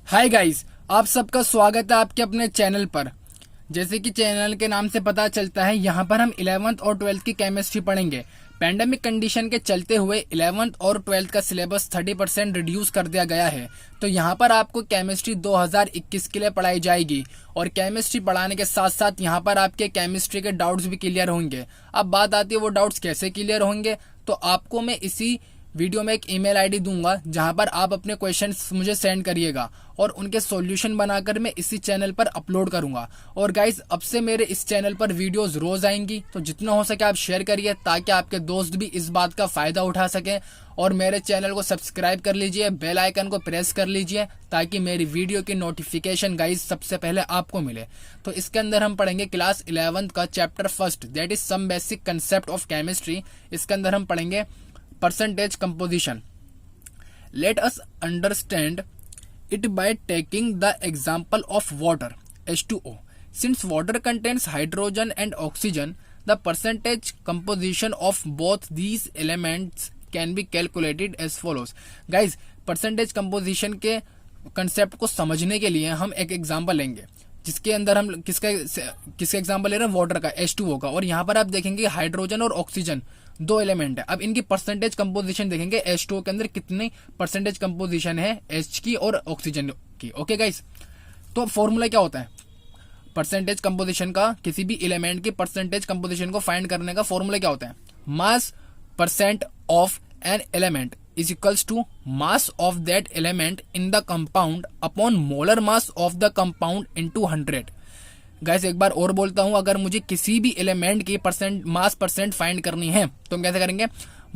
Hi guys, आप सबका स्वागत है आपके अपने चैनल पर। जैसे कि चैनल के नाम से पता चलता है, यहाँ पर हम 11th और 12th की केमिस्ट्री पढ़ेंगे। पैंडेमिक कंडीशन के चलते हुए 11th और 12th का सिलेबस 30% रिड्यूस कर दिया गया है। तो यहाँ पर आपको केमिस्ट्री 2021 के लिए पढ़ाई जाएगी और केमिस्ट्री पढ़ाने के साथ साथ यहाँ पर आपके केमिस्ट्री के डाउट्स भी क्लियर होंगे। अब बात आती है वो डाउट्स कैसे क्लियर होंगे, तो आपको मैं इसी वीडियो में एक ईमेल आईडी दूंगा जहां पर आप अपने क्वेश्चंस मुझे सेंड करिएगा और उनके सॉल्यूशन बनाकर मैं इसी चैनल पर अपलोड करूंगा। और गाइज, अब से मेरे इस चैनल पर वीडियोस रोज आएंगी, तो जितना हो सके आप शेयर करिए ताकि आपके दोस्त भी इस बात का फायदा उठा सके। और मेरे चैनल को सब्सक्राइब कर लीजिए, बेल आइकन को प्रेस कर लीजिए ताकि मेरी वीडियो की नोटिफिकेशन गाइज सबसे पहले आपको मिले। तो इसके अंदर हम पढ़ेंगे क्लास 11th का chapter first, that is some basic concept of chemistry. इसके अंदर हम पढ़ेंगे percentage composition. Let us understand it by taking the example of water, H2O. Since water contains hydrogen and oxygen, the percentage composition of both these elements can be calculated as follows. Guys, percentage composition के concept को समझने के लिए हम एक example लेंगे, जिसके अंदर हम किसका एग्जांपल ले रहे हैं, वाटर का, H2O का। और यहाँ पर आप देखेंगे हाइड्रोजन और ऑक्सीजन दो एलिमेंट है। अब इनकी परसेंटेज कंपोजिशन देखेंगे, H2O के अंदर कितनी परसेंटेज कंपोजिशन है H की और ऑक्सीजन की। ओके गाइस, तो फॉर्मूला क्या होता है परसेंटेज कंपोजिशन का? किसी भी एलिमेंट की परसेंटेज कंपोजिशन को फाइंड करने का फॉर्मूला क्या होता है? मास percent of an element is equals to mass of that element in the compound upon molar mass of the compound into 100। Guys, एक बार और बोलता हूं, अगर मुझे किसी भी एलिमेंट की मास परसेंट फाइंड करनी है तो हम कैसे करेंगे?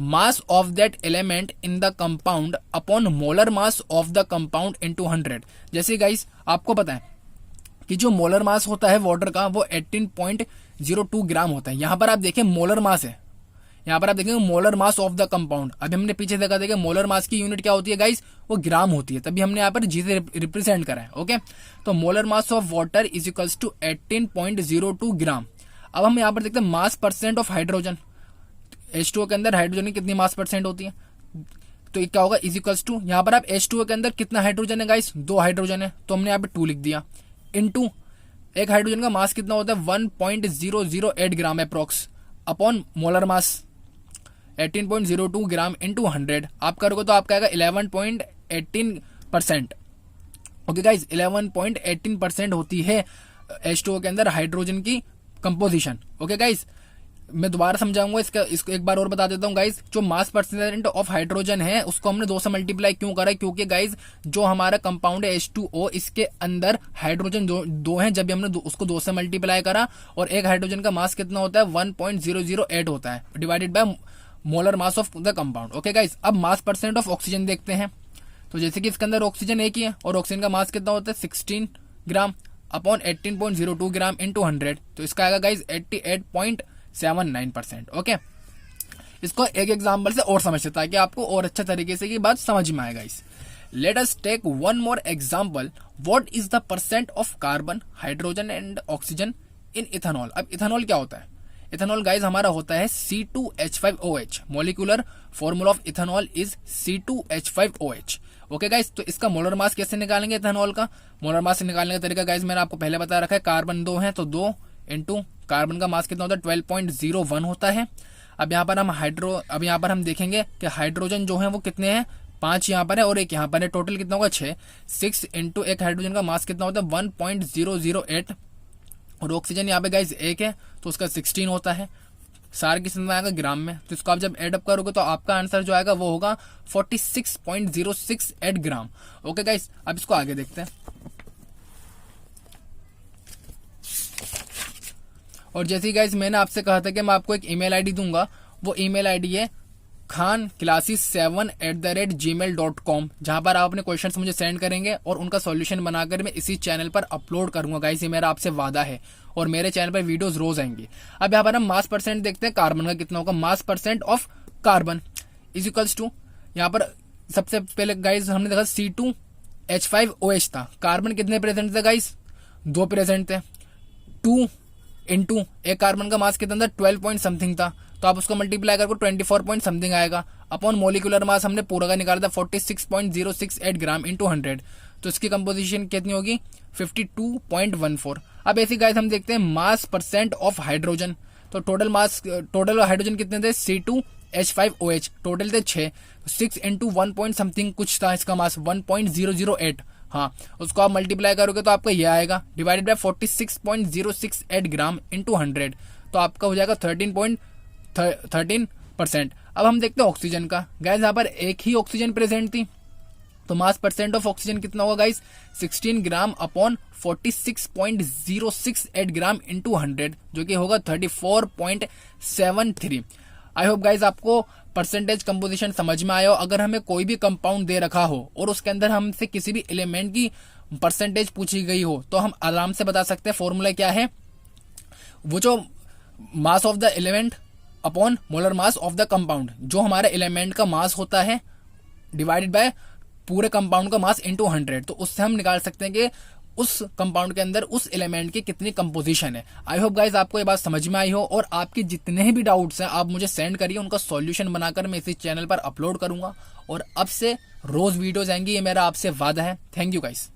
Mass of that element in the compound upon molar mass of the compound into 100। जैसे गाइस आपको पता है कि जो मोलर मास होता है वाटर का वो 18.02 ग्राम होता है। यहां पर आप देखें मोलर मास है, यहाँ पर आप देखेंगे molar mass of the compound. अभी हमने पीछे देखा था मोलर मास की यूनिट क्या होती है गाइस, वो ग्राम होती है, तभी हमने यहाँ पर जी से रिप्रेजेंट करा है। ओके, तो molar mass of water is equals to 18.02 gram. अब हम यहाँ पर देखते हैं मास परसेंट ऑफ हाइड्रोजन। H2O के अंदर हाइड्रोजन की कितनी मास परसेंट होती है, तो क्या होगा? इज इक्वल्स टू, यहाँ पर आप H2O के अंदर कितना हाइड्रोजन है गाइस? 2 हाइड्रोजन है, तो हमने यहाँ पे 2 लिख दिया, इनटू एक हाइड्रोजन का मास कितना होता है? 1.008 gram approx upon molar mass 18.02 gram into 100। आप करोगे तो आपका आएगा 11.18%। ओके गाइज, 11.18% होती है H2O के अंदर हाइड्रोजन की कंपोजिशन। ओके गाइज, मैं दोबारा समझाऊंगा इसको एक बार और बता देता हूँ गाइज। जो मास परसेंट ऑफ हाइड्रोजन है उसको हमने 2 से मल्टीप्लाई क्यों करा है? क्योंकि गाइज जो हमारा कंपाउंड है H2O, इसके अंदर हाइड्रोजन दो हैं। जब भी हमने उसको 2 से मल्टीप्लाई करा, और एक हाइड्रोजन का मास कितना होता है? 1.008 होता है, divided by molar mass of the compound. Okay guys, अब मास परसेंट ऑफ ऑक्सीजन देखते हैं। तो जैसे कि इसके अंदर ऑक्सीजन एक ही है और ऑक्सीजन का मास कितना होता है? 16 ग्राम अपॉन 18.02 ग्राम इंटू 100, तो इसका आएगा गाइस 88.79%। ओके, इसको एक एग्जाम्पल से और समझते ताकि आपको और अच्छा तरीके से ये बात समझ में आए guys. Let us take one more example. What is the percent of carbon, hydrogen and oxygen in ethanol? अब इथेनॉल क्या होता है? इथेनॉल गाइज हमारा होता है C2H5OH। Molecular formula of ethanol is C2H5OH। Okay guys, तो इसका मोलर मास कैसे निकालेंगे? इथेनॉल का मोलर मास निकालने का तरीका गाइज मैंने आपको पहले बता रखा है। कार्बन 2 है तो 2 इंटू कार्बन का मास कितना होता है? 12.01 होता है। अब यहाँ पर हम देखेंगे कि हाइड्रोजन जो है वो कितने हैं? 5 यहाँ पर है और एक यहाँ पर है, टोटल कितना होगा? 6 इंटू एक हाइड्रोजन का मास कितना होता है? 1.008, और ऑक्सीजन यहाँ पे गाइज 1 है तो उसका 16 होता है। सार किस में आएगा? ग्राम में। तो इसको आप जब एड अप करोगे तो आपका आंसर जो आएगा वो होगा 46.068 ग्राम। ओके गाइज, अब इसको आगे देखते हैं। और जैसे ही गाइज मैंने आपसे कहा था कि मैं आपको एक ईमेल आईडी दूंगा, वो ईमेल आईडी है khanclasses7@gmail.com, जहां पर आप अपने क्वेश्चंस मुझे सेंड करेंगे और उनका सॉल्यूशन बनाकर मैं इसी चैनल पर अपलोड करूंगा गाइस। ये मेरा आपसे वादा है और मेरे चैनल पर वीडियोस रोज आएंगी। अब यहाँ पर हम मास परसेंट देखते हैं, कार्बन का कितना होगा? Mass percent of carbon is equals to, यहाँ पर सबसे पहले गाइज हमने देखा C2H5OH था। कार्बन कितने प्रेजेंट थे गाइज? 2 प्रेजेंट थे। 2 इंटू एक कार्बन का मास कितना था? 12 पॉइंट समथिंग था, तो आप उसको मल्टीप्लाई करो 24 पॉइंट समथिंग आएगा। अपॉन मोलिकुलर मास हमने पूरा का निकाला था 46.068 ग्राम इंटू 100, तो इसकी कंपोजिशन कितनी होगी 52.14। अब ऐसे गाइस हम देखते हैं मास परसेंट ऑफ हाइड्रोजन। तो टोटल हाइड्रोजन कितने थे C2H5OH, टोटल थे 6। 6 इंटू 1 पॉइंट समथिंग कुछ था इसका मास 1.008। हाँ, उसको आप मल्टीप्लाई करोगे तो आपका ये आएगा डिवाइडेड बाय 46.068 ग्राम इंटू 100, तो आपका हो जाएगा 13.13%। अब हम देखते हैं ऑक्सीजन का। गाइस यहाँ पर एक ही ऑक्सीजन प्रेजेंट थी, तो मास परसेंट ऑफ ऑक्सीजन कितना होगा गाइस 16 ग्राम अपॉन 46.068 ग्राम इंटू 100, जो कि होगा 34.73। आई होप गाइज आपको परसेंटेज कंपोजिशन समझ में आया हो। अगर हमें कोई भी कंपाउंड दे रखा हो और उसके अंदर हमसे किसी भी एलिमेंट की परसेंटेज पूछी गई हो तो हम आराम से बता सकते हैं फॉर्मूला क्या है, वो जो mass of the element upon molar mass of the compound, जो हमारे एलिमेंट का मास होता है डिवाइडेड बाय पूरे कंपाउंड का मास इंटू 100, तो उससे हम निकाल सकते हैं कि उस कंपाउंड के अंदर उस एलिमेंट की कितनी कंपोजिशन है। आई होप गाइज आपको ये बात समझ में आई हो, और आपके जितने भी डाउट्स हैं आप मुझे सेंड करिए, उनका सॉल्यूशन बनाकर मैं इसी चैनल पर अपलोड करूंगा और अब से रोज वीडियोज आएंगी, ये मेरा आपसे वादा है। Thank you guys.